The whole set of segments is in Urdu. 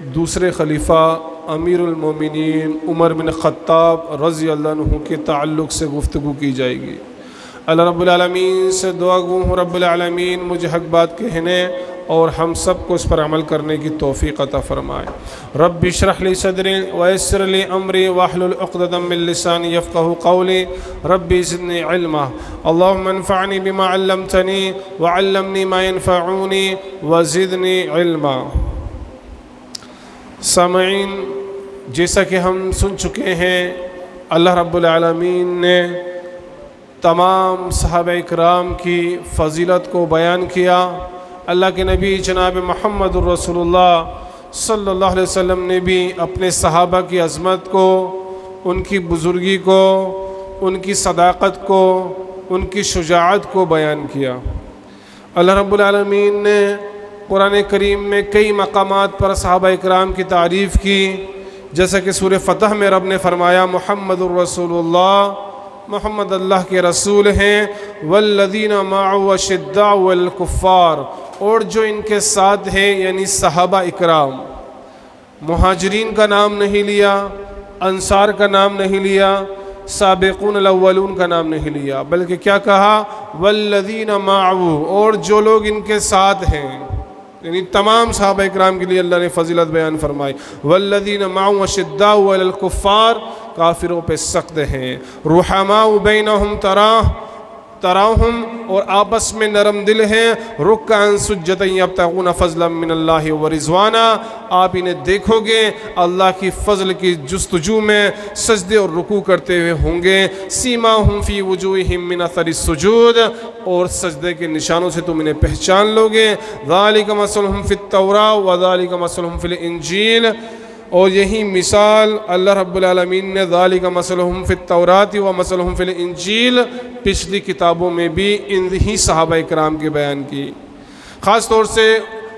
دوسرے خلیفہ امیر المومنین عمر بن خطاب رضی اللہ عنہ کے تعلق سے گفتگو کی جائے گی۔ اللہ رب العالمین سے دعا گو ہوں رب العالمین مجھے حق بات کہنے اور ہم سب کو اس پر عمل کرنے کی توفیق عطا فرمائے۔ رب اشرح لی صدری ویسر لی امری واحلل عقدۃ من لسانی یفقہوا قولی رب زدنی علما اللہم انفعنی بما علمتنی وعلمنی ما ینفعنی وزدنی علما۔ سامعین، جیسا کہ ہم سن چکے ہیں اللہ رب العالمین نے تمام صحابہ اکرام کی فضیلت کو بیان کیا۔ اللہ کے نبی جناب محمد الرسول اللہ صلی اللہ علیہ وسلم نے بھی اپنے صحابہ کی عظمت کو، ان کی بزرگی کو، ان کی صداقت کو، ان کی شجاعت کو بیان کیا۔ اللہ رب العالمین نے قرآن کریم میں کئی مقامات پر صحابہ اکرام کی تعریف کی، جیسا کہ سورہ فتح میں رب نے فرمایا محمد الرسول اللہ، محمد اللہ کے رسول ہیں، والذین معه اشداء والکفار، اور جو ان کے ساتھ ہیں یعنی صحابہ اکرام۔ مہاجرین کا نام نہیں لیا، انصار کا نام نہیں لیا، سابقون الاولون کا نام نہیں لیا، بلکہ کیا کہا والذین معه، اور جو لوگ ان کے ساتھ ہیں، یعنی تمام صحابہ اکرام کے لیے اللہ نے فضیلت بیان فرمائی۔ والذین معه اشداء علی الکفار، کافروں پہ سخت ہیں، رحماء بینہم تراہم، اور آپس میں نرم دل ہیں، رکعا سجدا یبتغون فضلا من اللہ ورضوانا، آپ انہیں دیکھو گے اللہ کی فضل کی جستجو میں سجدے اور رکوع کرتے ہوئے ہوں گے، سیماہم فی وجوہہم من اثر السجود، اور سجدے کے نشانوں سے تم انہیں پہچان لو گے، ذالک مثلہم فی التوراۃ وذالک مثلہم فی الانجیل، اور یہی مثال اللہ رب العالمین نے ذالک مثلہم فی التوراۃ ومثلہم فی الانجیل پچھلی کتابوں میں بھی انہی صحابہ اکرام کے بیان کی۔ خاص طور سے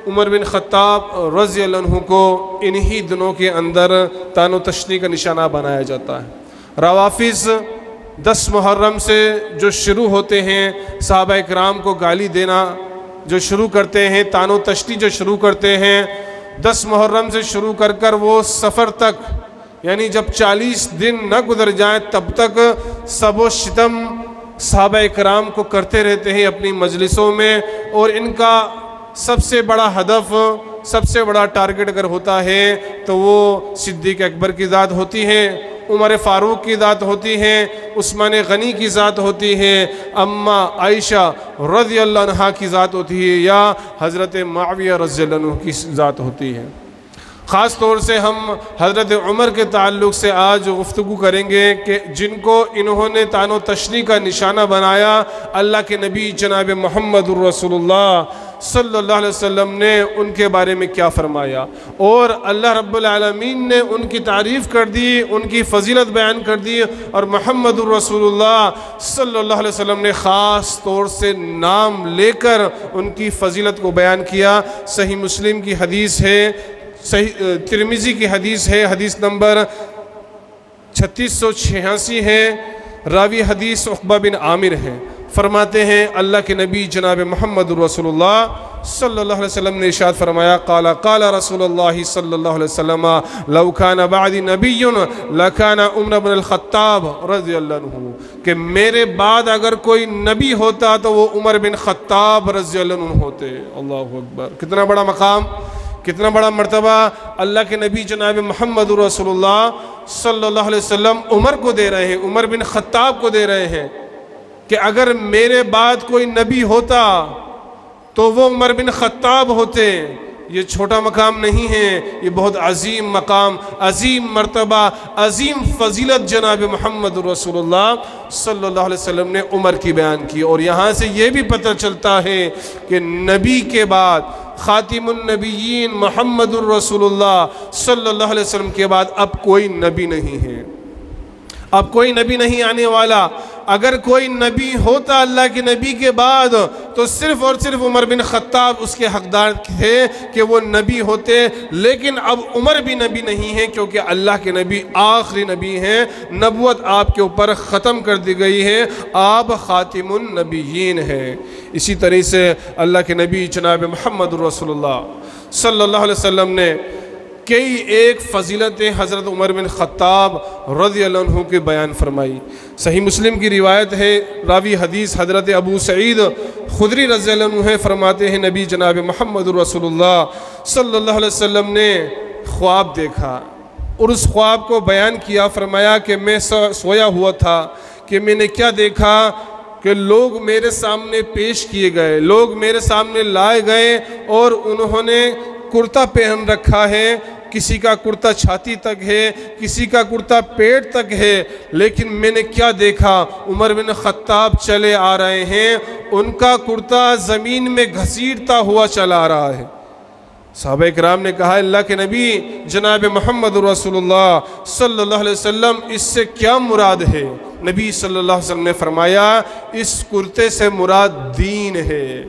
عمر بن خطاب رضی اللہ عنہ کو انہی دنوں کے اندر طعن و تشنیع کا نشانہ بنایا جاتا ہے۔ روافظ 10 محرم سے جو شروع ہوتے ہیں صحابہ اکرام کو گالی دینا جو شروع کرتے ہیں، طعن و تشنیع جو شروع کرتے ہیں، 10 محرم سے شروع کر وہ سفر تک، یعنی جب 40 دن نہ گزر جائیں تب تک سب و شتم صحابہ اکرام کو کرتے رہتے ہیں اپنی مجلسوں میں، اور ان کا سب سے بڑا ہدف، سب سے بڑا ٹارگٹ اگر ہوتا ہے تو وہ صدیق اکبر کی ذات ہوتی ہے، عمر فاروق کی ذات ہوتی ہے، عثمان غنی کی ذات ہوتی ہے، اماں عائشہ رضی اللہ عنہا کی ذات ہوتی ہے، یا حضرت معاویہ رضی اللہ عنہ کی ذات ہوتی ہے۔ خاص طور سے ہم حضرت عمر کے تعلق سے آج گفتگو کریں گے کہ جن کو انہوں نے طعن و تشنیع کا نشانہ بنایا، اللہ کے نبی جناب محمد الرسول اللہ صلی اللہ علیہ وسلم نے ان کے بارے میں کیا فرمایا، اور اللہ رب العالمین نے ان کی تعریف کر دی، ان کی فضیلت بیان کر دی، اور محمد الرسول اللہ صلی اللہ علیہ وسلم نے خاص طور سے نام لے کر ان کی فضیلت کو بیان کیا۔ صحیح مسلم کی حدیث ہے، صحیح ترمذی کی حدیث ہے، حدیث نمبر 3686 ہے، راوی حدیث عقبہ بن عامر ہے، فرماتے ہیں اللہ کے نبی جناب محمد رسول اللہ صلی اللہ علیہ وسلم نے ارشاد فرمایا، قال رسول اللہ صلی اللہ علیہ وسلم لو کان بعدی نبی لکان عمر بن الخطاب رضی اللہ عنہ، کہ میرے بعد اگر کوئی نبی ہوتا تو وہ عمر بن خطاب رضی اللہ عنہ ہوتے۔ اللہ اکبر، کتنا بڑا مقام، کتنا بڑا مرتبہ اللہ کے نبی جناب محمد رسول اللہ صلی اللہ علیہ وسلم عمر کو دے رہے ہیں، عمر بن خطاب کو دے رہے ہیں کہ اگر میرے بعد کوئی نبی ہوتا تو وہ عمر بن خطاب ہوتے۔ یہ چھوٹا مقام نہیں ہے، یہ بہت عظیم مقام، عظیم مرتبہ، عظیم فضیلت جناب محمد رسول اللہ صلی اللہ علیہ وسلم نے عمر کی بیان کی۔ اور یہاں سے یہ بھی پتہ چلتا ہے کہ نبی کے بعد، خاتم النبیین محمد الرسول اللہ صلی اللہ علیہ وسلم کے بعد اب کوئی نبی نہیں ہے، اب کوئی نبی نہیں آنے والا۔ اگر کوئی نبی ہوتا اللہ کے نبی کے بعد تو صرف اور صرف عمر بن خطاب اس کے حقدار تھے کہ وہ نبی ہوتے، لیکن اب عمر بھی نبی نہیں ہے کیونکہ اللہ کے نبی آخری نبی ہیں، نبوت آپ کے اوپر ختم کر دی گئی ہے، آپ خاتم النبیین ہیں۔ اسی طرح سے اللہ کے نبی جناب محمد رسول اللہ صلی اللہ علیہ وسلم نے کئی ایک فضیلتیں حضرت عمر بن خطاب رضی اللہ عنہ کے بیان فرمائی۔ صحیح مسلم کی روایت ہے، راوی حدیث حضرت ابو سعید خدری رضی اللہ عنہ فرماتے ہیں نبی جناب محمد رسول اللہ صلی اللہ علیہ وسلم نے خواب دیکھا اور اس خواب کو بیان کیا، فرمایا کہ میں سویا ہوا تھا کہ میں نے کیا دیکھا کہ لوگ میرے سامنے پیش کیے گئے، لوگ میرے سامنے لائے گئے اور انہوں نے کرتا پہن رکھا ہے، کسی کا کرتا چھاتی تک ہے، کسی کا کرتا پیٹ تک ہے، لیکن میں نے کیا دیکھا، عمر بن خطاب چلے آ رہے ہیں، ان کا کرتا زمین میں گھسیٹتا ہوا چلا آ رہا ہے۔ صحابہ کرام نے کہا اللہ کے نبی جناب محمد رسول اللہ صلی اللہ علیہ وسلم اس سے کیا مراد ہے؟ نبی صلی اللہ علیہ وسلم نے فرمایا اس کرتے سے مراد دین ہے،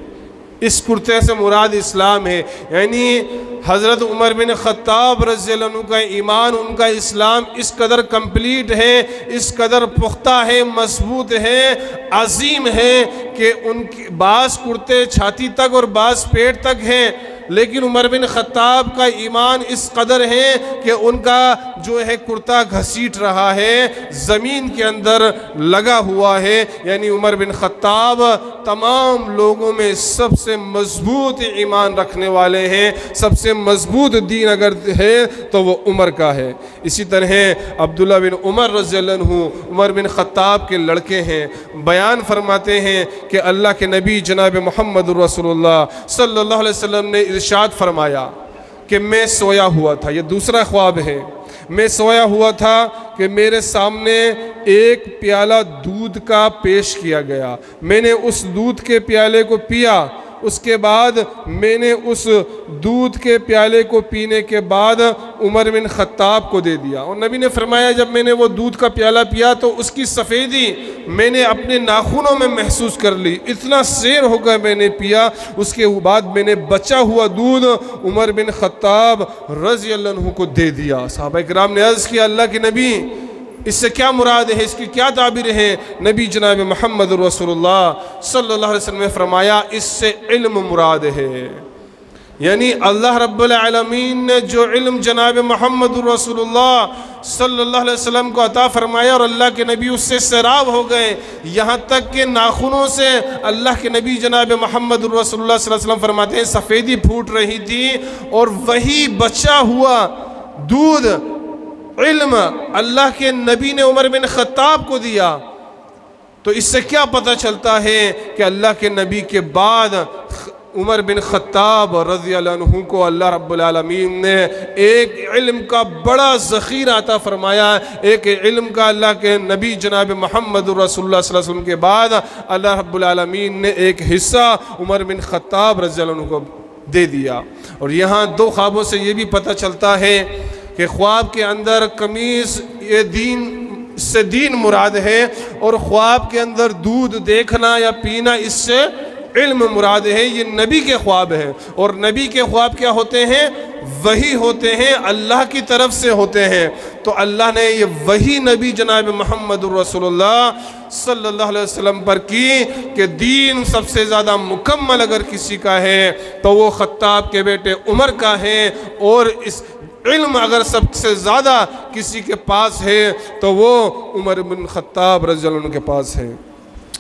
اس کرتے سے مراد اسلام ہے، یعنی حضرت عمر بن خطاب رضی اللہ عنہ کا ایمان، ان کا اسلام اس قدر کمپلیٹ ہے، اس قدر پختہ ہے، مضبوط ہے، عظیم ہے کہ ان کی بعض کرتے چھاتی تک اور بعض پیٹ تک ہیں، لیکن عمر بن خطاب کا ایمان اس قدر ہے کہ ان کا جو ہے کرتا گھسیٹ رہا ہے، زمین کے اندر لگا ہوا ہے، یعنی عمر بن خطاب تمام لوگوں میں سب سے مضبوط ایمان رکھنے والے ہیں، سب سے مضبوط دین اگر ہے تو وہ عمر کا ہے۔ اسی طرح عبداللہ بن عمر رضی اللہ عنہ عمر بن خطاب کے لڑکے ہیں، بیان فرماتے ہیں کہ اللہ کے نبی جناب محمد رسول اللہ صلی اللہ علیہ وسلم نے ارشاد فرمایا کہ میں سویا ہوا تھا، یہ دوسرا خواب ہے، میں سویا ہوا تھا کہ میرے سامنے ایک پیالہ دودھ کا پیش کیا گیا، میں نے اس دودھ کے پیالے کو پیا، اس کے بعد میں نے اس دودھ کے پیالے کو پینے کے بعد عمر بن خطاب کو دے دیا، اور نبی نے فرمایا جب میں نے وہ دودھ کا پیالہ پیا تو اس کی سفیدی میں نے اپنے ناخنوں میں محسوس کر لی، اتنا سیر ہو کر میں نے پیا، اس کے بعد میں نے بچا ہوا دودھ عمر بن خطاب رضی اللہ عنہ کو دے دیا۔ صحابہ کرام نے عرض کیا اللہ کے نبی اس سے کیا مراد ہے، اس کی کیا تعبیر ہے؟ نبی جناب محمد رسول اللہ صلی اللہ علیہ وسلم نے فرمایا اس سے علم مراد ہے، یعنی اللہ رب العالمین نے جو علم جناب محمد رسول اللہ صلی اللہ علیہ وسلم کو عطا فرمایا اور اللہ کے نبی اس سے سیراب ہو گئے، یہاں تک کہ ناخنوں سے اللہ کے نبی جناب محمد رسول اللہ صلی اللہ علیہ وسلم فرماتے ہیں سفیدی پھوٹ رہی تھی، اور وہی بچا ہوا دودھ علم اللہ کے نبی نے عمر بن خطاب کو دیا۔ تو اس سے کیا پتہ چلتا ہے کہ اللہ کے نبی کے بعد عمر بن خطاب رضی اللہ عنہ کو اللہ رب العالمین نے ایک علم کا بڑا ذخیرہ عطا فرمایا، ایک علم کا اللہ کے نبی جناب محمد رسول اللہ صلی اللہ علیہ وسلم کے بعد اللہ رب العالمین نے ایک حصہ عمر بن خطاب رضی اللہ عنہ کو دے دیا۔ اور یہاں دو خوابوں سے یہ بھی پتہ چلتا ہے کہ خواب کے اندر قمیص یہ دین سے دین مراد ہے، اور خواب کے اندر دودھ دیکھنا یا پینا اس سے علم مراد ہے، یہ نبی کے خواب ہیں، اور نبی کے خواب کیا ہوتے ہیں؟ وحی ہوتے ہیں، اللہ کی طرف سے ہوتے ہیں۔ تو اللہ نے یہ وحی نبی جناب محمد رسول اللہ صلی اللہ علیہ وسلم پر کی کہ دین سب سے زیادہ مکمل اگر کسی کا ہے تو وہ خطاب کے بیٹے عمر کا ہے، اور اس علم اگر سب سے زیادہ کسی کے پاس ہے تو وہ عمر بن خطاب رضی اللہ عنہ کے پاس ہے۔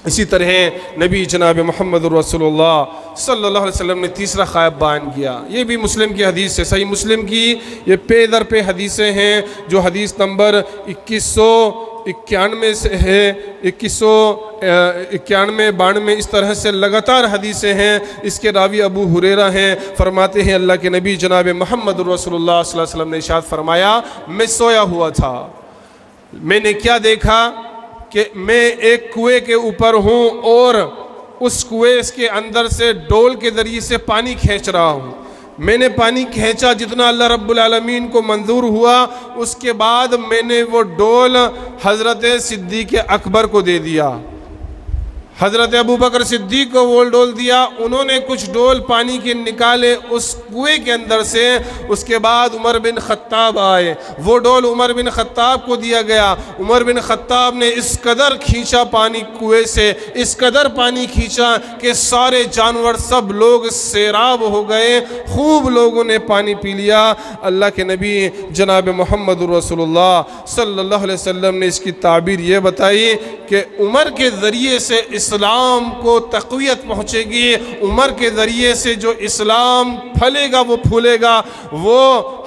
اسی طرح نبی جناب محمد رسول اللہ صلی اللہ علیہ وسلم نے تیسرا خواب بیان کیا، یہ بھی مسلم کی حدیث ہے، صحیح مسلم کی یہ پے در پہ حدیثیں ہیں جو حدیث نمبر 2191 سے ہے، 2191 92 اس طرح سے لگاتار حدیثیں ہیں۔ اس کے راوی ابو ہریرہ ہیں، فرماتے ہیں اللہ کے نبی جناب محمد رسول اللہ صلی اللہ علیہ وسلم نے ارشاد فرمایا میں سویا ہوا تھا، میں نے کیا دیکھا کہ میں ایک کنویں کے اوپر ہوں اور اس کنویں کے اندر سے ڈول کے ذریعے سے پانی کھینچ رہا ہوں، میں نے پانی کھینچا جتنا اللہ رب العالمین کو منظور ہوا، اس کے بعد میں نے وہ ڈول حضرت صدیق اکبر کو دے دیا۔ حضرت ابو بکر صدیق کو وہ ڈول دیا، انہوں نے کچھ ڈول پانی کے نکالے اس کنویں کے اندر سے، اس کے بعد عمر بن خطاب آئے، وہ ڈول عمر بن خطاب کو دیا گیا، عمر بن خطاب نے اس قدر کھینچا پانی کنویں سے، اس قدر پانی کھینچا کہ سارے جانور سب لوگ سیراب ہو گئے، خوب لوگوں نے پانی پی لیا۔ اللہ کے نبی جناب محمد رسول اللہ صلی اللہ علیہ وسلم نے اس کی تعبیر یہ بتائی کہ عمر کے ذریعے سے اسلام کو تقویت پہنچے گی، عمر کے ذریعے سے جو اسلام پھلے گا وہ پھولے گا، وہ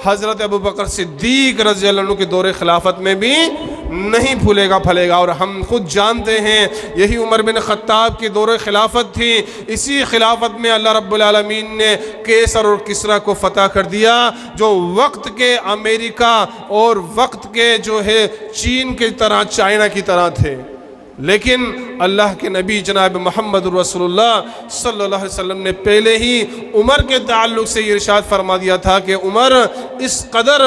حضرت ابو بکر صدیق رضی اللہ عنہ کے دور خلافت میں بھی نہیں پھولے گا پھلے گا۔ اور ہم خود جانتے ہیں یہی عمر بن خطاب کی دور خلافت تھی، اسی خلافت میں اللہ رب العالمین نے کیسر اور کسریٰ کو فتح کر دیا، جو وقت کے امریکہ اور وقت کے جو ہے چین کی طرح، چائنا کی طرح تھے۔ لیکن اللہ کے نبی جناب محمد رسول اللہ صلی اللہ علیہ وسلم نے پہلے ہی عمر کے تعلق سے یہ ارشاد فرما دیا تھا کہ عمر اس قدر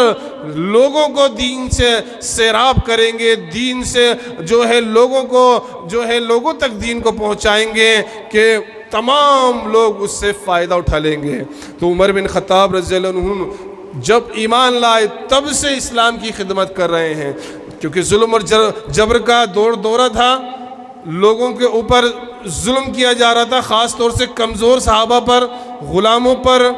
لوگوں کو دین سے سیراب کریں گے، دین سے جو ہے لوگوں تک دین کو پہنچائیں گے کہ تمام لوگ اس سے فائدہ اٹھا لیں گے۔ تو عمر بن خطاب رضی اللہ عنہ جب ایمان لائے تب سے اسلام کی خدمت کر رہے ہیں، کیونکہ ظلم اور جبر کا دورہ تھا، لوگوں کے اوپر ظلم کیا جا رہا تھا، خاص طور سے کمزور صحابہ پر، غلاموں پر،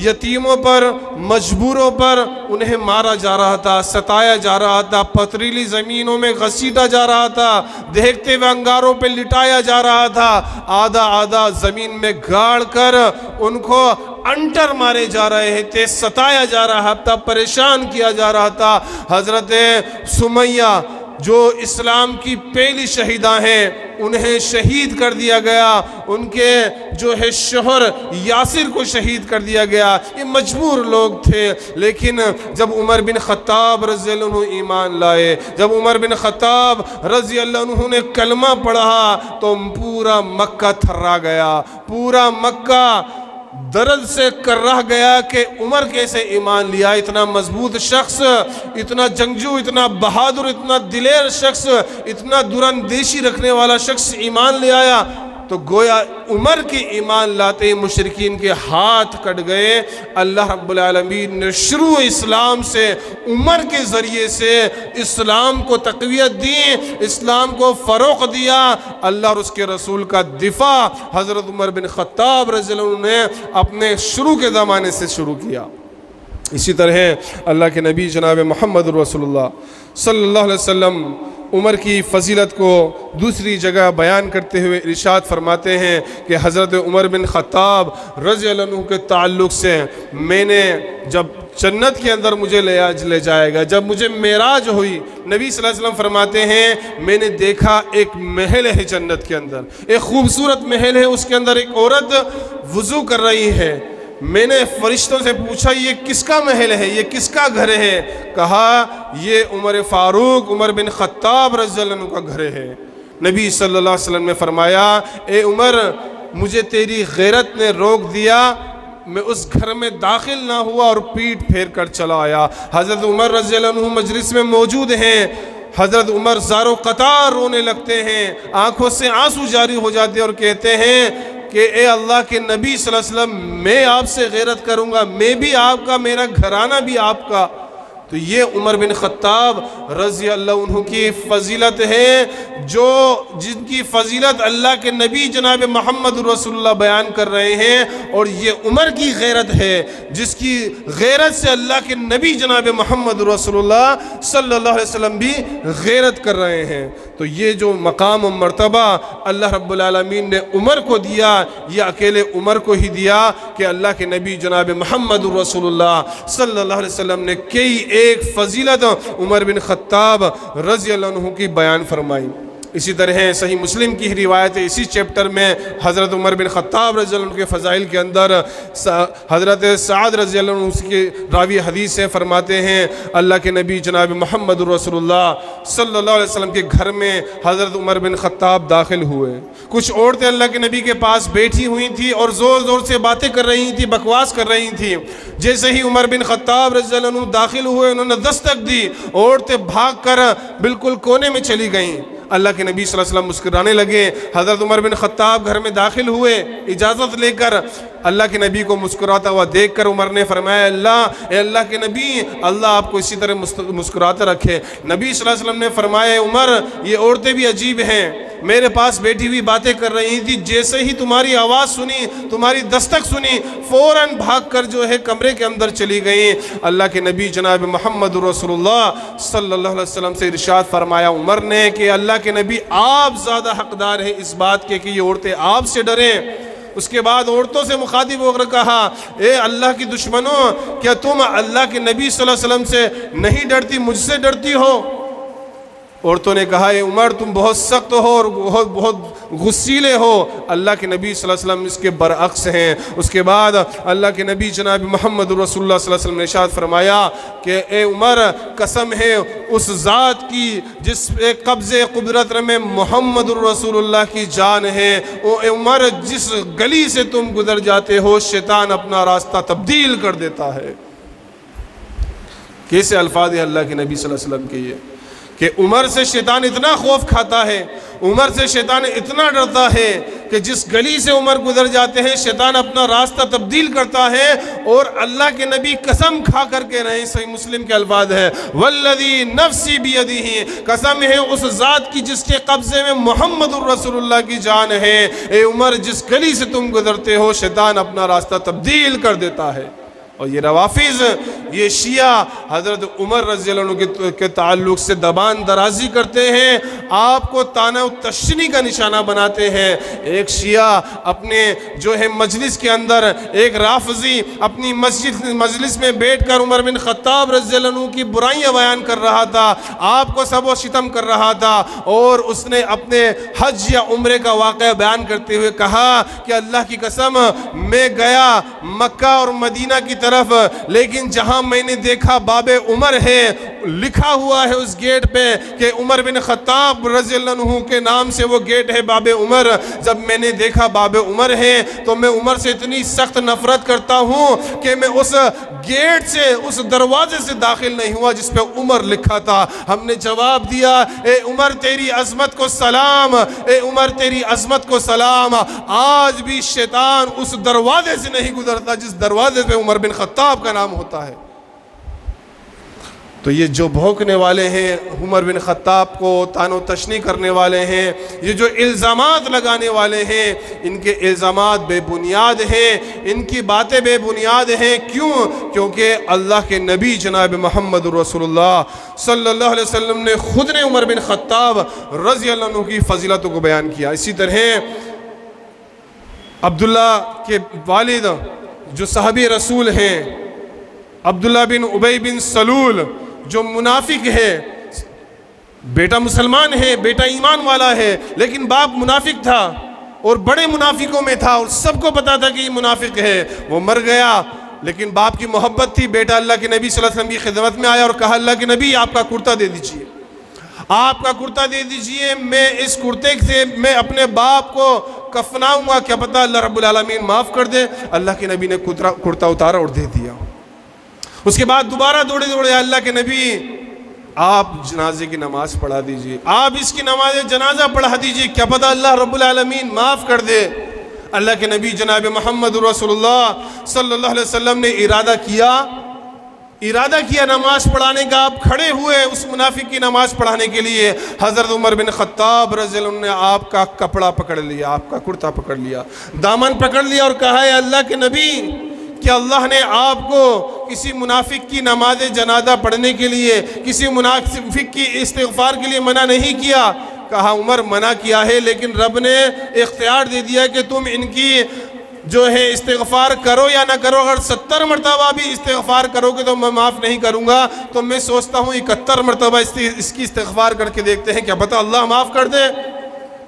یتیموں پر، مجبوروں پر انہیں مارا جا رہا تھا، ستایا جا رہا تھا، پتھریلی زمینوں میں گھسیٹا جا رہا تھا، دیکھتے ہوئے انگاروں پہ لٹایا جا رہا تھا، آدھا زمین میں گاڑ کر ان کو انٹر مارے جا رہے تھے، ستایا جا رہا تھا، پریشان کیا جا رہا تھا۔ حضرت سمیہ جو اسلام کی پہلی شہیدہ ہیں انہیں شہید کر دیا گیا، ان کے جو ہے شوہر یاسر کو شہید کر دیا گیا، یہ مجبور لوگ تھے۔ لیکن جب عمر بن خطاب رضی اللہ عنہ ایمان لائے، جب عمر بن خطاب رضی اللہ عنہ نے کلمہ پڑھا تو پورا مکہ تھرا گیا، پورا مکہ درد سے کر رہ گیا کہ عمر کیسے ایمان لیا، اتنا مضبوط شخص، اتنا جنگجو، اتنا بہادر، اتنا دلیر شخص، اتنا دراندیشی رکھنے والا شخص ایمان لے آیا۔ تو گویا عمر کے ایمان لاتے ہی مشرکین کے ہاتھ کٹ گئے۔ اللہ رب العالمین نے شروع اسلام سے عمر کے ذریعے سے اسلام کو تقویت دی، اسلام کو فروغ دیا۔ اللہ اور اس کے رسول کا دفاع حضرت عمر بن خطاب رضی اللہ عنہ نے اپنے شروع کے زمانے سے شروع کیا۔ اسی طرح اللہ کے نبی جناب محمد رسول اللہ صلی اللہ علیہ وسلم عمر کی فضیلت کو دوسری جگہ بیان کرتے ہوئے ارشاد فرماتے ہیں کہ حضرت عمر بن خطاب رضی اللہ عنہ کے تعلق سے میں نے جب جنت کے اندر مجھے لے جائے گا، جب مجھے معراج ہوئی، نبی صلی اللہ علیہ وسلم فرماتے ہیں میں نے دیکھا ایک محل ہے جنت کے اندر، ایک خوبصورت محل ہے، اس کے اندر ایک عورت وضو کر رہی ہے۔ میں نے فرشتوں سے پوچھا یہ کس کا محل ہے، یہ کس کا گھر ہے؟ کہا یہ عمر فاروق عمر بن خطاب رضی اللہ عنہ کا گھر ہے۔ نبی صلی اللہ علیہ وسلم نے فرمایا اے عمر مجھے تیری غیرت نے روک دیا، میں اس گھر میں داخل نہ ہوا اور پیٹ پھیر کر چلا آیا۔ حضرت عمر رضی اللہ عنہ مجلس میں موجود ہیں، حضرت عمر زارو قطار رونے لگتے ہیں، آنکھوں سے آنسو جاری ہو جاتے ہیں اور کہتے ہیں کہ اے اللہ کے نبی صلی اللہ علیہ وسلم میں آپ سے غیرت کروں گا، میں بھی آپ کا، میرا گھرانہ بھی آپ کا۔ تو یہ عمر بن خطاب رضی اللہ عنہ کی فضیلت ہے، جن کی فضیلت اللہ کے نبی جناب محمد رسول اللہ بیان کر رہے ہیں، اور یہ عمر کی غیرت ہے جس کی غیرت سے اللہ کے نبی جناب محمد رسول اللہ صلی اللہ علیہ وسلم بھی غیرت کر رہے ہیں۔ تو یہ جو مقام و مرتبہ اللہ رب العالمین نے عمر کو دیا، یہ اکیلے عمر کو ہی دیا کہ اللہ کے نبی جناب محمد رسول اللہ صلی اللہ علیہ وسلم نے کئی ایک فضیلت عمر بن خطاب رضی اللہ عنہ کی بیان فرمائی۔ اسی طرح صحیح مسلم کی روایت ہے، اسی چیپٹر میں حضرت عمر بن خطاب رضی اللہ عنہ کے فضائل کے اندر حضرت سعد رضی اللہ عنہ کی راوی حدیث سے فرماتے ہیں اللہ کے نبی جناب محمد رسول اللہ صلی اللہ علیہ وسلم کے گھر میں حضرت عمر بن خطاب داخل ہوئے۔ کچھ عورتیں اللہ کے نبی کے پاس بیٹھی ہوئی تھی اور زور زور سے باتیں کر رہی تھی، بکواس کر رہی تھی۔ جیسے ہی عمر بن خطاب رضی اللہ عنہ داخل ہوئے، انہوں نے دستک دی، عورتیں بھاگ کر بالکل کونے میں چلی گئیں۔ اللہ کے نبی صلی اللہ علیہ وسلم مسکرانے لگے۔ حضرت عمر بن خطاب گھر میں داخل ہوئے اجازت لے کر، اللہ کے نبی کو مسکراتا ہوا دیکھ کر عمر نے فرمایا اے اللہ کے نبی، اللہ آپ کو اسی طرح مسکراتا رکھے۔ نبی صلی اللہ علیہ وسلم نے فرمایا عمر یہ عورتیں بھی عجیب ہیں، میرے پاس بیٹھی ہوئی باتیں کر رہی تھی، جیسے ہی تمہاری آواز سنی، تمہاری دستک سنی، فوراً بھاگ کر جو ہے کمرے کے اندر چلی گئیں۔ اللہ کے نبی جناب محمد رسول اللہ صلی اللہ علیہ وسلم سے ارشاد فرمایا عمر نے کہ اللہ کے نبی آپ زیادہ حقدار ہیں اس بات کے کہ یہ عورتیں آپ سے ڈریں۔ اس کے بعد عورتوں سے مخاطب ہو کر کہا اے اللہ کی دشمنوں، کیا تم اللہ کے نبی صلی اللہ علیہ وسلم سے نہیں ڈرتی، مجھ سے ڈرتی ہو؟ عورتوں نے کہا اے عمر تم بہت سخت ہو اور بہت غصیلے ہو۔ اللہ کے نبی صلی اللہ علیہ وسلم اس کے برعکس ہیں۔ اس کے بعد اللہ کے نبی جناب محمد رسول اللہ صلی اللہ علیہ وسلم نے ارشاد فرمایا کہ اے عمر قسم ہے اس ذات کی جس پہ قبض قدرت میں محمد رسول اللہ کی جان ہے، اے عمر جس گلی سے تم گزر جاتے ہو شیطان اپنا راستہ تبدیل کر دیتا ہے۔ کیسے الفاظ ہیں اللہ کے نبی صلی اللہ علیہ وسلم کے یہ کہ عمر سے شیطان اتنا خوف کھاتا ہے، عمر سے شیطان اتنا ڈرتا ہے کہ جس گلی سے عمر گزر جاتے ہیں شیطان اپنا راستہ تبدیل کرتا ہے۔ اور اللہ کے نبی قسم کھا کر کے رہے، صحیح مسلم کے الفاظ ہے والذی نفسی بیدہ، قسم ہے اس ذات کی جس کے قبضے میں محمد الرسول اللہ کی جان ہے، اے عمر جس گلی سے تم گزرتے ہو شیطان اپنا راستہ تبدیل کر دیتا ہے۔ اور یہ روافظ، یہ شیعہ حضرت عمر رضی اللہ عنہ کے تعلق سے دبان درازی کرتے ہیں، آپ کو طعنہ و تشنیع کا نشانہ بناتے ہیں۔ ایک شیعہ اپنے جو ہے مجلس کے اندر، ایک رافضی اپنی مجلس میں بیٹھ کر عمر بن خطاب رضی اللہ عنہ کی برائیاں بیان کر رہا تھا، آپ کو سب و شتم کر رہا تھا، اور اس نے اپنے حج یا عمرے کا واقعہ بیان کرتے ہوئے کہا کہ اللہ کی قسم میں گیا مکہ اور مدینہ کی طرف، لیکن جہاں میں نے دیکھا باب عمر ہے، لکھا ہوا ہے اس گیٹ پہ کہ عمر بن خطاب رضی اللہ عنہ کے نام سے وہ گیٹ ہے باب عمر، جب میں نے دیکھا باب عمر ہے تو میں عمر سے اتنی سخت نفرت کرتا ہوں کہ میں اس گیٹ سے، اس دروازے سے داخل نہیں ہوا جس پہ عمر لکھا تھا۔ ہم نے جواب دیا اے عمر تیری عظمت کو سلام، اے عمر تیری عظمت کو سلام، آج بھی شیطان اس دروازے سے نہیں گزرتا جس دروازے پہ عمر بن خطاب کا نام ہوتا ہے۔ تو یہ جو بھونکنے والے ہیں عمر بن خطاب کو، طعنہ و تشنیع کرنے والے ہیں، یہ جو الزامات لگانے والے ہیں، ان کے الزامات بے بنیاد ہیں، ان کی باتیں بے بنیاد ہیں۔ کیوں؟ کیونکہ اللہ کے نبی جناب محمد رسول اللہ صلی اللہ علیہ وسلم نے خود نے عمر بن خطاب رضی اللہ عنہ کی فضیلتوں کو بیان کیا۔ اسی طرح عبداللہ کے والد جو صحابی رسول ہیں، عبداللہ بن ابی بن سلول جو منافق ہے، بیٹا مسلمان ہے، بیٹا ایمان والا ہے، لیکن باپ منافق تھا اور بڑے منافقوں میں تھا اور سب کو پتا تھا کہ یہ منافق ہے۔ وہ مر گیا، لیکن باپ کی محبت تھی، بیٹا اللہ کے نبی صلی اللہ علیہ وسلم کی خدمت میں آیا اور کہا اللہ کے نبی آپ کا کرتا دے دیجئے، آپ کا کرتا دے دیجئے، میں اس کرتے سے میں اپنے باپ کو کفناؤں گا، کیا پتہ اللہ رب العالمین معاف کر دے۔ اللہ کے نبی نے کرتا اتارا اور دے دیا۔ اس کے بعد دوبارہ دوڑے اللہ کے نبی آپ جنازے کی نماز پڑھا دیجئے، آپ اس کی نماز جنازہ پڑھا دیجئے، کیا پتہ اللہ رب العالمین معاف کر دے۔ اللہ کے نبی جناب محمد رسول اللہ صلی اللہ علیہ وسلم نے ارادہ کیا نماز پڑھانے کا، آپ کھڑے ہوئے اس منافق کی نماز پڑھانے کے لیے۔ حضرت عمر بن خطاب رضی اللہ عنہ نے آپ کا کپڑا پکڑ لیا، آپ کا کرتا پکڑ لیا، دامن پکڑ لیا اور کہا اے اللہ کے نبی، کہ اللہ نے آپ کو کسی منافق کی نماز جنازہ پڑھنے کے لیے، کسی منافق کی استغفار کے لیے منع نہیں کیا؟ کہا عمر منع کیا ہے، لیکن رب نے اختیار دے دیا کہ تم ان کی جو ہے استغفار کرو یا نہ کرو، اگر 70 مرتبہ بھی استغفار کرو گے تو میں معاف نہیں کروں گا، تو میں سوچتا ہوں 71 مرتبہ اس کی استغفار کر کے دیکھتے ہیں، کیا پتہ اللہ معاف کر دے۔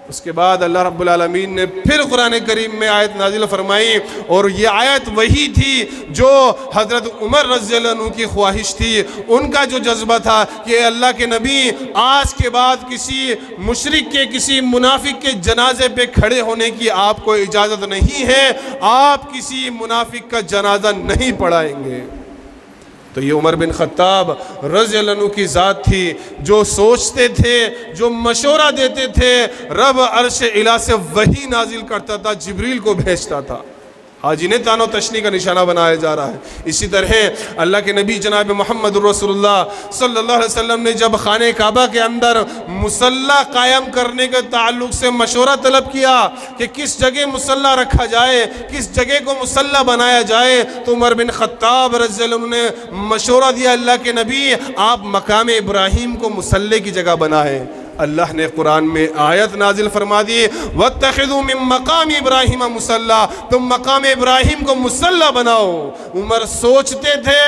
اس کے بعد اللہ رب العالمین نے پھر قرآن کریم میں آیت نازل فرمائی، اور یہ آیت وہی تھی جو حضرت عمر رضی اللہ عنہ کی خواہش تھی، ان کا جو جذبہ تھا کہ اللہ کے نبی آج کے بعد کسی مشرک کے، کسی منافق کے جنازے پہ کھڑے ہونے کی آپ کو اجازت نہیں ہے، آپ کسی منافق کا جنازہ نہیں پڑھائیں گے۔ تو یہ عمر بن خطاب رضی اللہ عنہ کی ذات تھی جو سوچتے تھے، جو مشورہ دیتے تھے، رب عرش الہ سے وحی نازل کرتا تھا، جبریل کو بھیجتا تھا۔ آج انہیں تان و تشنی کا نشانہ بنایا جا رہا ہے۔ اسی طرح اللہ کے نبی جناب محمد رسول اللہ صلی اللہ علیہ وسلم نے جب خانہ کعبہ کے اندر مصلی قائم کرنے کے تعلق سے مشورہ طلب کیا کہ کس جگہ مصلی رکھا جائے، کس جگہ کو مصلی بنایا جائے، تو عمر بن خطاب رضی اللہ عنہ نے مشورہ دیا، اللہ کے نبی آپ مقام ابراہیم کو مصلی کی جگہ بنائیں۔ اللہ نے قرآن میں آیت نازل فرما دی، وَاتَّخِذُوا مِن مَّقَامِ إِبْرَاهِيمَ مُصَلَّى، تم مقام ابراہیم کو مصلی بناؤ۔ عمر سوچتے تھے،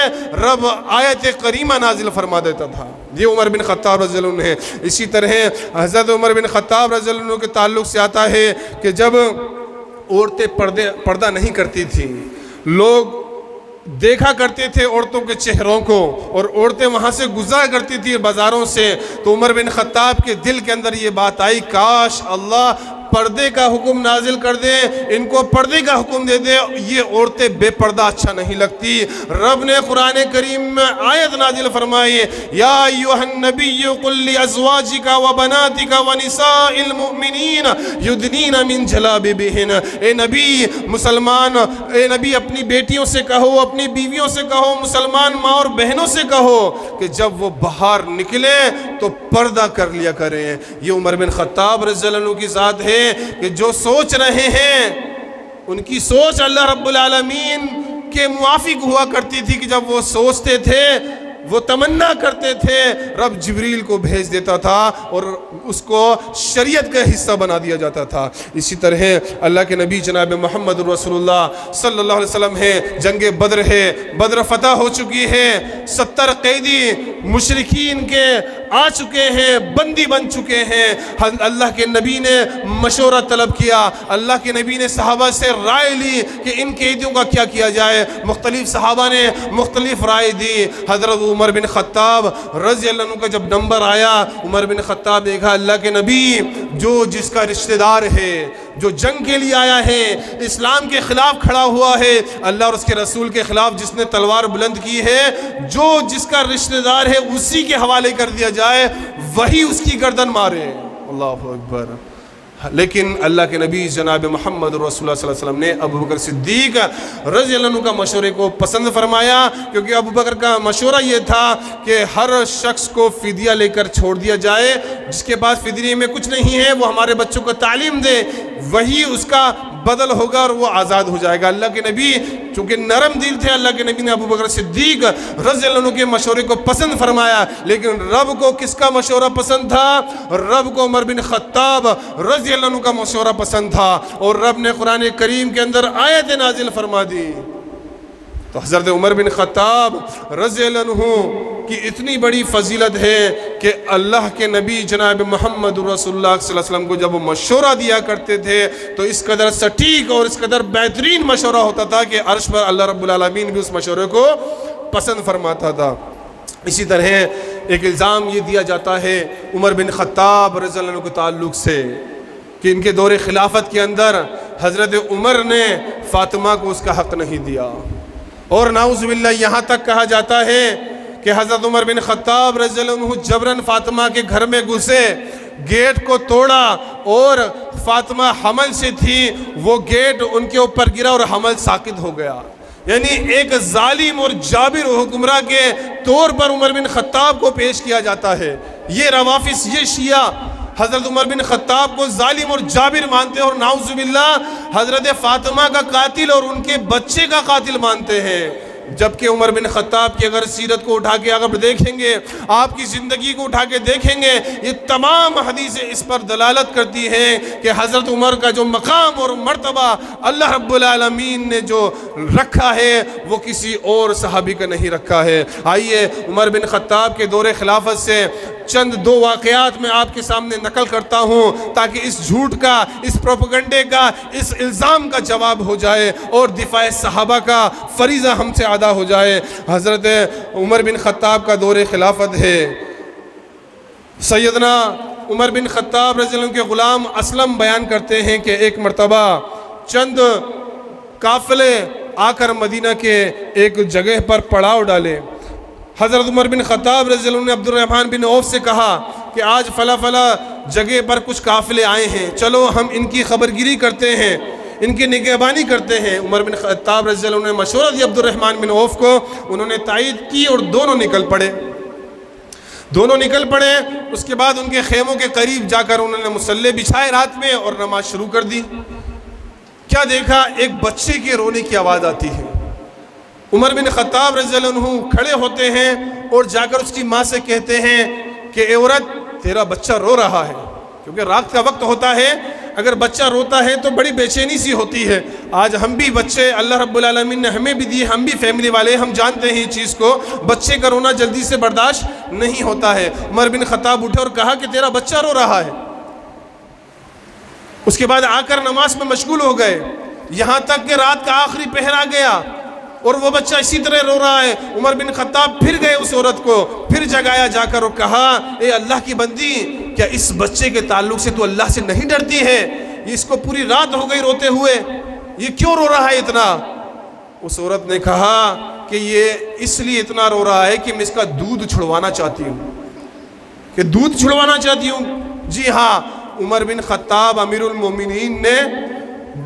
رب آیت کریمہ نازل فرما دیتا تھا۔ یہ عمر بن خطاب رضی اللہ عنہ ہے۔ اسی طرح حضرت عمر بن خطاب رضی اللہ عنہ کے تعلق سے آتا ہے کہ جب عورتیں پردہ نہیں کرتی تھیں، لوگ دیکھا کرتے تھے عورتوں کے چہروں کو، اور عورتیں وہاں سے گزرا کرتی تھی بازاروں سے، تو عمر بن خطاب کے دل کے اندر یہ بات آئی، کاش اللہ پردے کا حکم نازل کر دے، ان کو پردے کا حکم دے دے، یہ عورتیں بے پردہ اچھا نہیں لگتی۔ رب نے قرآن کریم میں آیت نازل فرمائی، یا ایھا النبی قل لازواجک وبناتک ونساء المؤمنین یدنین من جلابیبہن، اے نبی مسلمان، اے نبی اپنی بیٹیوں سے کہو، اپنی بیویوں سے کہو، مسلمان ماں اور بہنوں سے کہو کہ جب وہ باہر نکلے تو پردہ کر لیا کریں۔ یہ عمر بن خطاب رضی اللہ عنہ کی ذات ہے کہ جو سوچ رہے ہیں ان کی سوچ اللہ رب العالمین کے موافق ہوا کرتی تھی، کہ جب وہ سوچتے تھے، وہ تمنا کرتے تھے، رب جبریل کو بھیج دیتا تھا اور اس کو شریعت کا حصہ بنا دیا جاتا تھا۔ اسی طرح اللہ کے نبی جناب محمد رسول اللہ صلی اللہ علیہ وسلم ہے، جنگ بدر ہے، بدر فتح ہو چکی ہے، 70 قیدی مشرکین کے آ چکے ہیں، بندی بن چکے ہیں۔ اللہ کے نبی نے مشورہ طلب کیا، اللہ کے نبی نے صحابہ سے رائے لی کہ ان قیدیوں کا کیا کیا جائے، مختلف صحابہ نے مختلف رائے دی۔ حضرت عمر بن خطاب رضی اللہ عنہ کا جب نمبر آیا، عمر بن خطاب دیکھا اللہ کے نبی جو جس کا رشتہ دار ہے، جو جنگ کے لیے آیا ہے، اسلام کے خلاف کھڑا ہوا ہے، اللہ اور اس کے رسول کے خلاف جس نے تلوار بلند کی ہے، جو جس کا رشتہ دار ہے اسی کے حوالے کر دیا جائے، وہی اس کی گردن مارے۔ اللہ اکبر۔ لیکن اللہ کے نبی جناب محمد رسول اللہ صلی اللہ علیہ وسلم نے ابو بکر صدیق رضی اللہ عنہ کا مشورے کو پسند فرمایا، کیونکہ ابو بکر کا مشورہ یہ تھا کہ ہر شخص کو فدیہ لے کر چھوڑ دیا جائے، جس کے پاس فدیے میں کچھ نہیں ہے وہ ہمارے بچوں کو تعلیم دے، وہی اس کا بدل ہوگا اور وہ آزاد ہو جائے گا۔ اللہ کے نبی چونکہ نرم دل تھے، اللہ کے نبی نے ابو بکر صدیق رضی اللہ عنہ کے مشورے کو پسند فرمایا، لیکن رب کو کس کا مشورہ پسند تھا؟ رب کو عمر بن خطاب رضی اللہ عنہ کا مشورہ پسند تھا، اور رب نے قرآن کریم کے اندر آیت نازل فرما دی۔ تو حضرت عمر بن خطاب رضی اللہ عنہ کی اتنی بڑی فضیلت ہے کہ اللہ کے نبی جناب محمد رسول اللہ صلی اللہ علیہ وسلم کو جب وہ مشورہ دیا کرتے تھے تو اس قدر سٹیک اور اس قدر بہترین مشورہ ہوتا تھا کہ عرش پر اللہ رب العالمین بھی اس مشورے کو پسند فرماتا تھا۔ اسی طرح ایک الزام یہ دیا جاتا ہے عمر بن خطاب رضی اللہ عنہ کے تعلق سے کہ ان کے دور خلافت کے اندر حضرت عمر نے فاطمہ کو اس کا حق نہیں دیا، اور نعوذ باللہ یہاں تک کہا جاتا ہے کہ حضرت عمر بن خطاب رضی اللہ عنہ جبراً فاطمہ کے گھر میں گھسے، گیٹ کو توڑا، اور فاطمہ حمل سے تھی، وہ گیٹ ان کے اوپر گرا اور حمل ساقط ہو گیا۔ یعنی ایک ظالم اور جابر حکمراں کے طور پر عمر بن خطاب کو پیش کیا جاتا ہے۔ یہ روافض، یہ شیعہ حضرت عمر بن خطاب کو ظالم اور جابر مانتے ہیں، اور نعوذ باللہ حضرت فاطمہ کا قاتل اور ان کے بچے کا قاتل مانتے ہیں۔ جبکہ عمر بن خطاب کی اگر سیرت کو اٹھا کے اگر دیکھیں گے، آپ کی زندگی کو اٹھا کے دیکھیں گے، یہ تمام حدیثیں اس پر دلالت کرتی ہیں کہ حضرت عمر کا جو مقام اور مرتبہ اللہ رب العالمین نے جو رکھا ہے وہ کسی اور صحابی کا نہیں رکھا ہے۔ آئیے عمر بن خطاب کے دور خلافت سے چند دو واقعات میں آپ کے سامنے نقل کرتا ہوں تاکہ اس جھوٹ کا، اس پروپیگنڈے کا، اس الزام کا جواب ہو جائے اور دفاع صحابہ کا فریضہ ہم سے ادا ہو جائے۔ حضرت عمر بن خطاب کا دور خلافت ہے۔ سیدنا عمر بن خطاب رضی اللہ عنہ کے غلام اسلم بیان کرتے ہیں کہ ایک مرتبہ چند قافلے آ کر مدینہ کے ایک جگہ پر پڑاؤ ڈالے، حضرت عمر بن خطاب رضی اللہ عنہ نے عبد الرحمن بن عوف سے کہا کہ آج فلاں جگہ پر کچھ قافلے آئے ہیں، چلو ہم ان کی خبرگیری کرتے ہیں، ان کی نگہبانی کرتے ہیں۔ عمر بن خطاب رضی اللہ عنہ نے مشورہ دیا عبد الرحمن بن عوف کو، انہوں نے تائید کی اور دونوں نکل پڑے۔ اس کے بعد ان کے خیموں کے قریب جا کر انہوں نے مصلے بچھائے رات میں اور نماز شروع کر دی۔ کیا دیکھا؟ ایک بچے کے رونے کی آواز آتی ہے۔ عمر بن خطاب رضی اللہ عنہ کھڑے ہوتے ہیں اور جا کر اس کی ماں سے کہتے ہیں کہ اے عورت، تیرا بچہ رو رہا ہے، کیونکہ رات کا وقت ہوتا ہے، اگر بچہ روتا ہے تو بڑی بے چینی سی ہوتی ہے۔ آج ہم بھی بچے اللہ رب العالمین نے ہمیں بھی دیے، ہم بھی فیملی والے، ہم جانتے ہیں اس چیز کو، بچے کا رونا جلدی سے برداشت نہیں ہوتا ہے۔ عمر بن خطاب اٹھے اور کہا کہ تیرا بچہ رو رہا ہے۔ اس کے بعد آ کر نماز میں مشغول ہو گئے، یہاں تک کہ رات کا آخری پہر آ گیا اور وہ بچہ اسی طرح رو رہا ہے۔ عمر بن خطاب پھر گئے اس عورت کو، پھر جگایا جا کر اور کہا، اے اللہ کی بندی، کیا اس بچے کے تعلق سے تو اللہ سے نہیں ڈرتی ہے؟ اس کو پوری رات ہو گئی روتے ہوئے، یہ کیوں رو رہا ہے اتنا؟ اس عورت نے کہا کہ یہ اس لیے اتنا رو رہا ہے کہ میں اس کا دودھ چھڑوانا چاہتی ہوں۔ جی ہاں، عمر بن خطاب امیر المومنین نے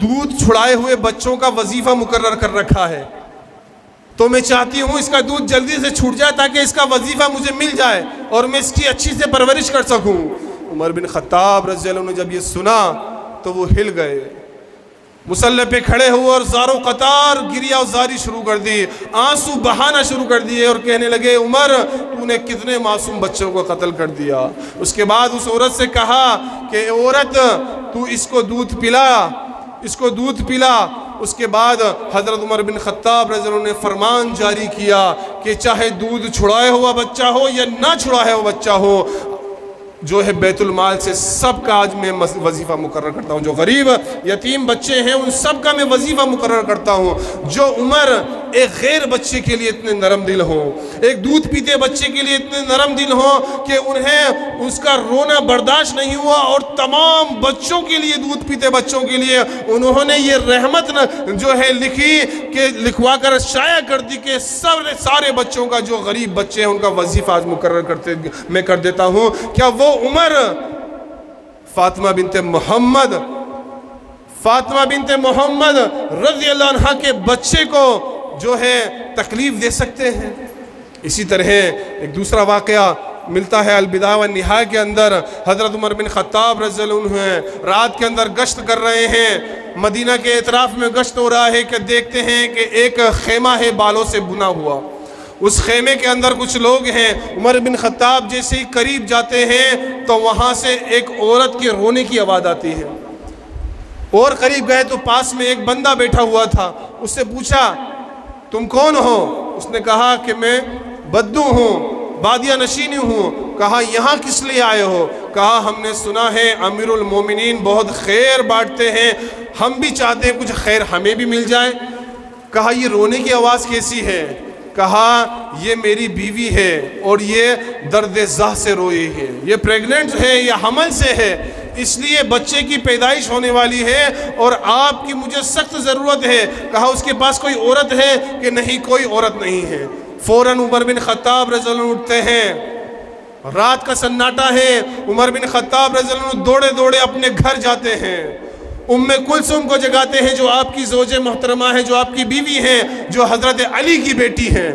دودھ چھڑائے ہوئے بچوں کا وظیفہ مقرر کر رکھا ہے، تو میں چاہتی ہوں اس کا دودھ جلدی سے چھوٹ جائے تاکہ اس کا وظیفہ مجھے مل جائے اور میں اس کی اچھی سے پرورش کر سکوں۔ عمر بن خطاب رضی اللہ عنہ جب یہ سنا تو وہ ہل گئے، مصلی پہ کھڑے ہوئے اور زارو قطار گریہ و زاری شروع کر دی، آنسو بہانا شروع کر دیے اور کہنے لگے، عمر تو نے کتنے معصوم بچوں کو قتل کر دیا۔ اس کے بعد اس عورت سے کہا کہ عورت تو اس کو دودھ پلا۔ اس کے بعد حضرت عمر بن خطاب رضی اللہ عنہ نے فرمان جاری کیا کہ چاہے دودھ چھڑائے ہوا بچہ ہو یا نہ چھڑائے ہوا بچہ ہو، جو ہے بیت المال سے سب کا آج میں وظیفہ مقرر کرتا ہوں، جو غریب یتیم بچے ہیں ان سب کا میں وظیفہ مقرر کرتا ہوں۔ جو عمر ایک غیر بچے کے لیے اتنے نرم دل ہوں، ایک دودھ پیتے بچے کے لیے اتنے نرم دل ہوں کہ انہیں اس کا رونا برداشت نہیں ہوا اور تمام بچوں کے لیے، دودھ پیتے بچوں کے لیے انہوں نے یہ رحمت جو ہے لکھی کہ لکھوا کر شائع کر دی کہ سارے بچوں کا جو غریب بچے ہیں ان کا وظیفہ آج مقرر میں کر دیتا ہوں۔ کیا وہ عمر فاطمہ بنت محمد رضی اللہ عنہ کے بچے کو جو ہے تکلیف دے سکتے ہیں؟ اسی طرح ایک دوسرا واقعہ ملتا ہے البدایہ والنہایہ کے اندر۔ حضرت عمر بن خطاب رضی اللہ عنہ رات کے اندر گشت کر رہے ہیں، مدینہ کے اطراف میں گشت ہو رہا ہے کہ دیکھتے ہیں کہ ایک خیمہ ہے بالوں سے بنا ہوا، اس خیمے کے اندر کچھ لوگ ہیں۔ عمر بن خطاب جیسے ہی قریب جاتے ہیں تو وہاں سے ایک عورت کے رونے کی آواز آتی ہے، اور قریب گئے تو پاس میں ایک بندہ بیٹھا ہوا تھا، اس سے پوچھا تم کون ہو؟ اس نے کہا کہ میں بدو ہوں، بادیہ نشینی ہوں۔ کہا یہاں کس لیے آئے ہو؟ کہا ہم نے سنا ہے امیر المومنین بہت خیر بانٹتے ہیں، ہم بھی چاہتے ہیں کچھ خیر ہمیں بھی مل جائے۔ کہا یہ رونے کی آواز کیسی ہے؟ کہا یہ میری بیوی ہے اور یہ درد زہ سے روئی ہے، یہ پریگننٹ ہے، یہ حمل سے ہے، اس لیے بچے کی پیدائش ہونے والی ہے اور آپ کی مجھے سخت ضرورت ہے۔ کہا اس کے پاس کوئی عورت ہے؟ کہ نہیں کوئی عورت نہیں ہے۔ فوراً عمر بن خطاب رضی اللہ عنہ اٹھتے ہیں، رات کا سناٹا ہے، عمر بن خطاب رضی اللہ عنہ دوڑے دوڑے اپنے گھر جاتے ہیں، کلثوم کو جگاتے ہیں جو آپ کی زوجہ محترمہ ہے، جو آپ کی بیوی ہیں، جو حضرت علی کی بیٹی ہیں،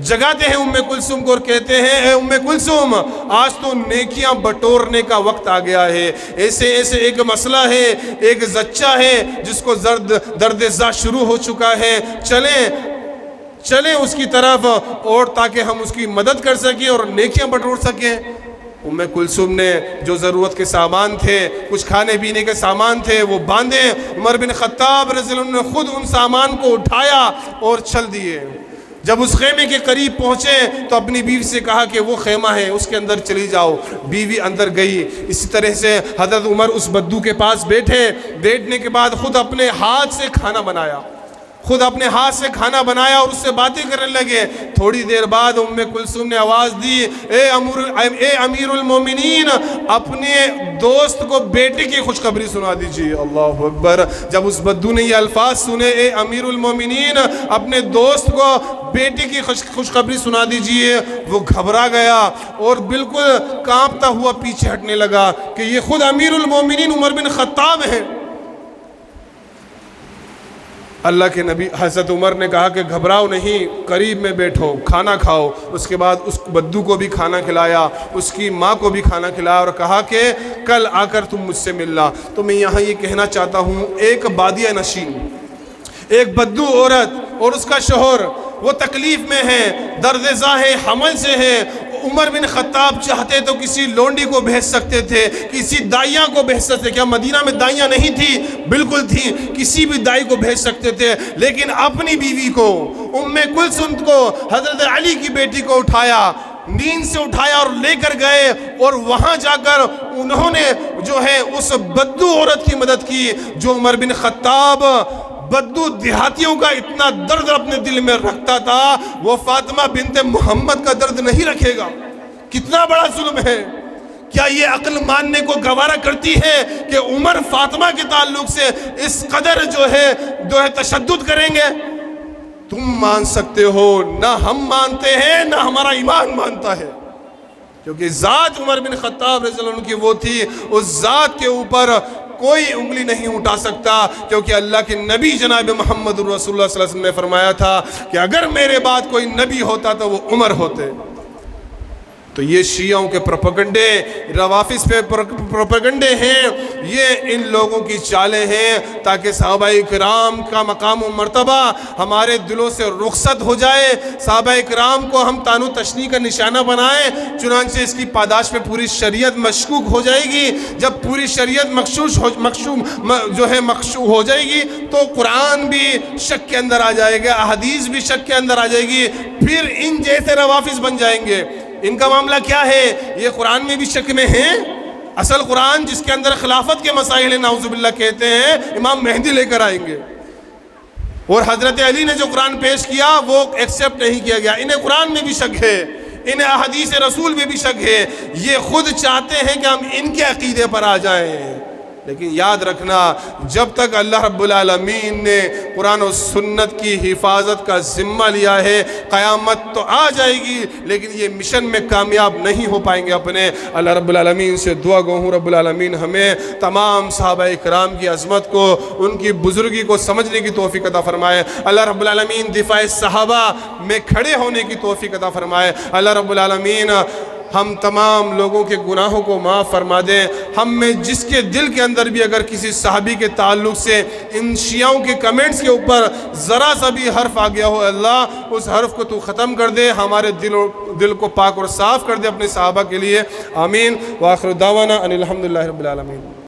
جگاتے ہیں کلثوم کو اور کہتے ہیں اے کلثوم، آج تو نیکیاں بٹورنے کا وقت آ گیا ہے، ایسے ایک مسئلہ ہے، ایک زچہ ہے جس کو درد زا شروع ہو چکا ہے، چلیں اس کی طرف اور تاکہ ہم اس کی مدد کر سکیں اور نیکیاں بٹور سکیں۔ کلثوم نے جو ضرورت کے سامان تھے، کچھ کھانے پینے کے سامان تھے، وہ باندھے۔ عمر بن خطاب رضی اللہ عنہ نے خود ان سامان کو اٹھایا اور چل دیے۔ جب اس خیمے کے قریب پہنچے تو اپنی بیوی سے کہا کہ وہ خیمہ ہے اس کے اندر چلی جاؤ۔ بیوی اندر گئی۔ اسی طرح سے حضرت عمر اس بدو کے پاس بیٹھنے کے بعد خود اپنے ہاتھ سے کھانا بنایا خود اپنے ہاتھ سے کھانا بنایا اور اس سے باتیں کرنے لگے۔ تھوڑی دیر بعد ام کلثوم نے آواز دی، اے امیر المومنین، اپنے دوست کو بیٹے کی خوشخبری سنا دیجیے۔ اللہ اکبر۔ جب اس بدو نے یہ الفاظ سنے، اے امیر المومنین، اپنے دوست کو بیٹے کی خوشخبری سنا دیجیے، وہ گھبرا گیا اور بالکل کانپتا ہوا پیچھے ہٹنے لگا کہ یہ خود امیر المومنین عمر بن خطاب ہیں۔ اللہ کے نبی حضرت عمر نے کہا کہ گھبراؤ نہیں، قریب میں بیٹھو، کھانا کھاؤ۔ اس کے بعد اس بدو کو بھی کھانا کھلایا، اس کی ماں کو بھی کھانا کھلایا اور کہا کہ کل آ کر تم مجھ سے ملنا۔ تو میں یہاں یہ کہنا چاہتا ہوں، ایک بادیہ نشین، ایک بدو عورت اور اس کا شوہر وہ تکلیف میں ہیں، درد زاہ حمل سے ہیں۔ عمر بن خطاب چاہتے تو کسی لونڈی کو بھیج سکتے تھے، کسی دائیاں کو بھیج سکتے تھے۔ کیا مدینہ میں دائیاں نہیں تھی؟ بالکل تھی، کسی بھی دائی کو بھیج سکتے تھے، لیکن اپنی بیوی کو، ام کلثوم کو، حضرت علی کی بیٹی کو اٹھایا، نیند سے اٹھایا اور لے کر گئے، اور وہاں جا کر انہوں نے جو ہے اس بدو عورت کی مدد کی جو عمر بن خطاب بدو دیہاتیوں کا اتنا درد اپنے دل میں رکھتا تھا، وہ فاطمہ بنت محمد کا درد نہیں رکھے گا۔ کتنا بڑا ظلم ہے! کیا یہ عقل ماننے کو گوارا کرتی ہے کہ عمر فاطمہ کے تعلق سے اس قدر جو ہے تشدد کریں گے؟ تم مان سکتے ہو، نہ ہم مانتے ہیں، نہ ہمارا ایمان مانتا ہے، کیونکہ ذات عمر بن خطاب رضی اللہ عنہ کی وہ تھی، اس ذات کے اوپر کوئی انگلی نہیں اٹھا سکتا، کیونکہ اللہ کے نبی جناب محمد رسول اللہ صلی اللہ علیہ وسلم نے فرمایا تھا کہ اگر میرے بعد کوئی نبی ہوتا تو وہ عمر ہوتے۔ تو یہ شیعوں کے پروپیگنڈے، روافظ پہ پروپیگنڈے ہیں، یہ ان لوگوں کی چالیں ہیں تاکہ صحابہ کرام کا مقام و مرتبہ ہمارے دلوں سے رخصت ہو جائے، صحابہ کرام کو ہم تانو تشنیع کا نشانہ بنائیں۔ چنانچہ اس کی پاداش میں پوری شریعت مشکوک ہو جائے گی۔ جب پوری شریعت مخشوع ہو جائے گی تو قرآن بھی شک کے اندر آ جائے گا، احادیث بھی شک کے اندر آ جائے گی، پھر ان جیسے روافظ بن جائیں گے۔ ان کا معاملہ کیا ہے؟ یہ قرآن میں بھی شک میں ہیں۔ اصل قرآن جس کے اندر خلافت کے مسائل نعوذ باللہ کہتے ہیں، امام مہدی لے کر آئیں گے، اور حضرت علی نے جو قرآن پیش کیا وہ ایکسیپٹ نہیں کیا گیا۔ انہیں قرآن میں بھی شک ہے، انہیں احادیث رسول میں بھی شک ہے۔ یہ خود چاہتے ہیں کہ ہم ان کے عقیدے پر آ جائیں، لیکن یاد رکھنا، جب تک اللہ رب العالمین نے قرآن و سنت کی حفاظت کا ذمہ لیا ہے، قیامت تو آ جائے گی، لیکن یہ مشن میں کامیاب نہیں ہو پائیں گے اپنے۔ اللہ رب العالمین سے دعا گو ہوں رب العالمین ہمیں تمام صحابہ کرام کی عظمت کو، ان کی بزرگی کو سمجھنے کی توفیق عطا فرمائے۔ اللہ رب العالمین دفاع صحابہ میں کھڑے ہونے کی توفیق عطا فرمائے۔ اللہ رب العالمین ہم تمام لوگوں کے گناہوں کو معاف فرما دیں۔ ہم میں جس کے دل کے اندر بھی اگر کسی صحابی کے تعلق سے ان شیعوں کے کمنٹس کے اوپر ذرا سا بھی حرف آ گیا ہو، اللہ اس حرف کو تو ختم کر دے، ہمارے دل کو پاک اور صاف کر دے اپنے صحابہ کے لیے۔ آمین۔ وآخر دعوانا ان الحمدللہ رب العالمین۔